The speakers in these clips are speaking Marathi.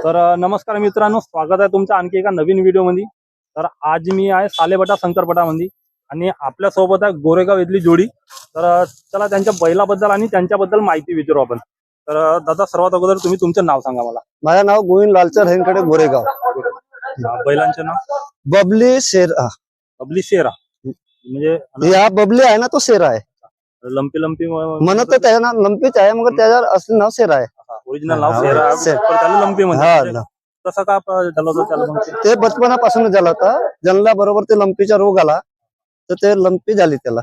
तर नमस्कार मित्रांनो, स्वागत आहे तुमचं आणखी एका नवीन व्हिडिओ मध्ये। तर आज मी आहे सालेबटा शंकरपटामध्ये आणि आपल्या सोबत आहे गोरेगाव इथली जोडी। तर चला त्यांच्या बैलाबद्दल आणि त्यांच्याबद्दल माहिती विचारू आपण। तर दादा, सर्वात अगोदर तुम्ही तुमचं नाव सांगा मला। माझं नाव गोविंद लालचंद हेंकडे, गोरेगाव। बैलांचे नाव? बबली शेरा। बबली शेरा म्हणजे हा बबली आहे ना, तो शेरा आहे। लंपी लंपी म्हणत त्याच्या नाव लंपीच आहे, मग त्याच्यावर असलं नाव शेरा आहे। ओरिजिनल नाव शेरा आहे, पण त्याला लंपी म्हणतात। तसं का झालं होतं त्याला? ते बचपनापासून झालं होतं, जन्मला बरोबर ते लंपीचा रोग आला, तर ते लंपी झाली त्याला।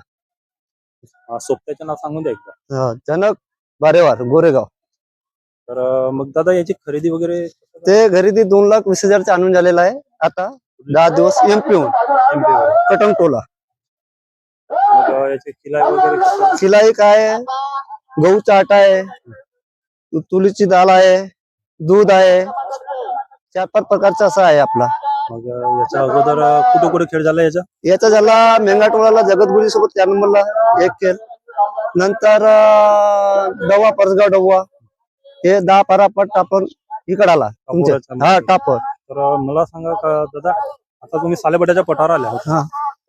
सोबत्याचं नाव सांगून द्या एकदा। जनक बारेवार, गोरेगाव। तर मग दादा याची खरेदी वगैरे? ते खरेदी 2,20,000 आणून झालेला आहे। आता 10 दिवस एमपी कटंगटोला। याची खिलाई वगैरे? खिलाई काय, गहूचा आटा आहे, तुरीची डाळ आहे, दूध आहे, 4-5 प्रकारचा असा आहे आपला। मग याच्या अगोदर कुठे कुठे खेळ झाला याचा झाला मेंगाटोळाला जगद्गुरी सोबत 4 नंबरला एक खेळ, नंतर डवा परसगाव डवा, हे 10 परापट आपण इकडे आला तुमच्या टापर। तर मला सांगा का दादा, आता तुम्ही सालेबटाच्या पठावर आले,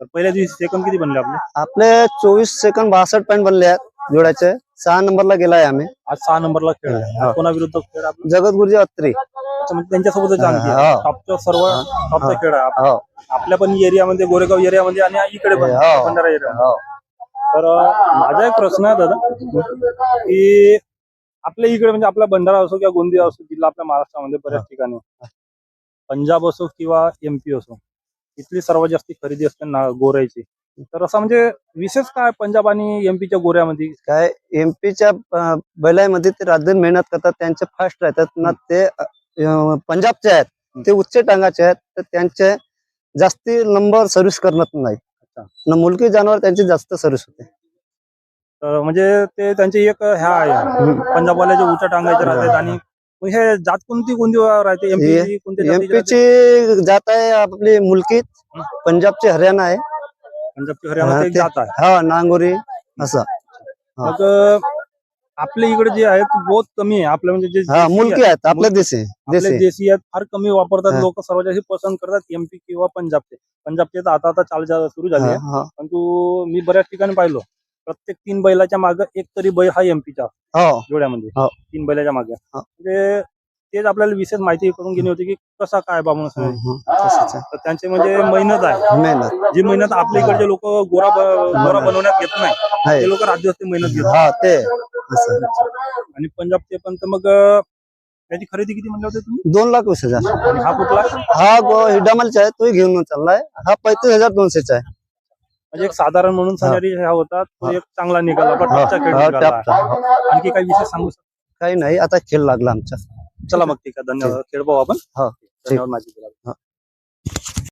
तर पहिल्या दिवशी सेकंद किती बनले आपले? 24 सेकंद 62 पॉईंट बनले आहेत जोड्याचे। 6 नंबरला गेलाय आम्ही आज। 6 नंबरला खेळ आहे। कोणाविरुद्ध खेळ? जगद्गुरुजी अत्री। त्यांच्यासोबत टॉपचा सर्व टॉपचा खेळ आहे आपल्या पण एरियामध्ये, गोरेगाव एरियामध्ये आणि इकडे पण भंडारा एरिया। तर माझा एक प्रश्न आहे दादा, की आपल्या इकडे म्हणजे आपला भंडारा असो किंवा गोंदिया असो, जिल्हा आपल्या महाराष्ट्रामध्ये बऱ्याच ठिकाणी, पंजाब असो किंवा एमपी असो, इथली सर्वात जास्त खरेदी असते ना गोऱ्याची। तर असं म्हणजे विशेष काय पंजाब आणि एमपीच्या गोऱ्यामध्ये? काय, एमपीच्या बैलामध्ये ते रातदिन मेहनत करतात, त्यांचे फास्ट राहतात ना। ते पंजाबचे आहेत, ते उच्च टांगाचे आहेत, तर त्यांचे जास्ती नंबर सर्व्हिस करत नाही ना। मुलकी जनावर त्यांची जास्त सर्व्हिस होते। तर म्हणजे ते त्यांचे एक ह्या आहे, पंजाबवाल्याचे उच्च टांगायचे राहतात। आणि हे जात कोणती राहते? एमपीची जात आहे आपली मुलकी, पंजाबची हरियाणा आहे। पंजाबची हरियाणा एक जात आहे, हा नांगोरी असं। मग आपल्या इकडे जे आहेत बहुत कमी आहे आपल्या, म्हणजे जे मुलकी आहेत आपल्या देशी आहेत, फार कमी वापरतात लोक। सर्वात जास्त पसंत करतात एमपी किंवा पंजाबचे तर आता चाल सुरू झाली आहे। परंतु मी बऱ्याच ठिकाणी पाहिलो, प्रत्येक 3 बैलाच्या मागे एक तरी बैल हा एमपीचा जोड्यामध्ये, 3 बैलाच्या मागे। म्हणजे तेच आपल्याला विशेष माहिती करून घेणे होती, की कसा काय बा म्हणून। तर त्यांचे म्हणजे मेहनत आहे, जी मेहनत आपल्या इकडचे लोक गोरा बनवण्यात घेत नाही, ते लोक राज्यात मेहनत घेतात। आणि पंजाबचे पण, तर मग त्याची खरेदी किती म्हणले होते तुम्ही? 2,20,000। आणि हा कुठला? हा हिडामलचा आहे, तो घेऊन चाललाय। हा 35,200चा आहे। म्हणजे एक साधारण म्हणून सणारी हा होता, तो एक चांगला निघाला, टॉपचा खेळ निघाला। आणखी काही विशेष सांगू शकतो? काही नाही, आता खेळ लागला आमचा। चला मग ठीक आहे, धन्यवाद। खेळ पाहू आपण। धन्यवाद माझी।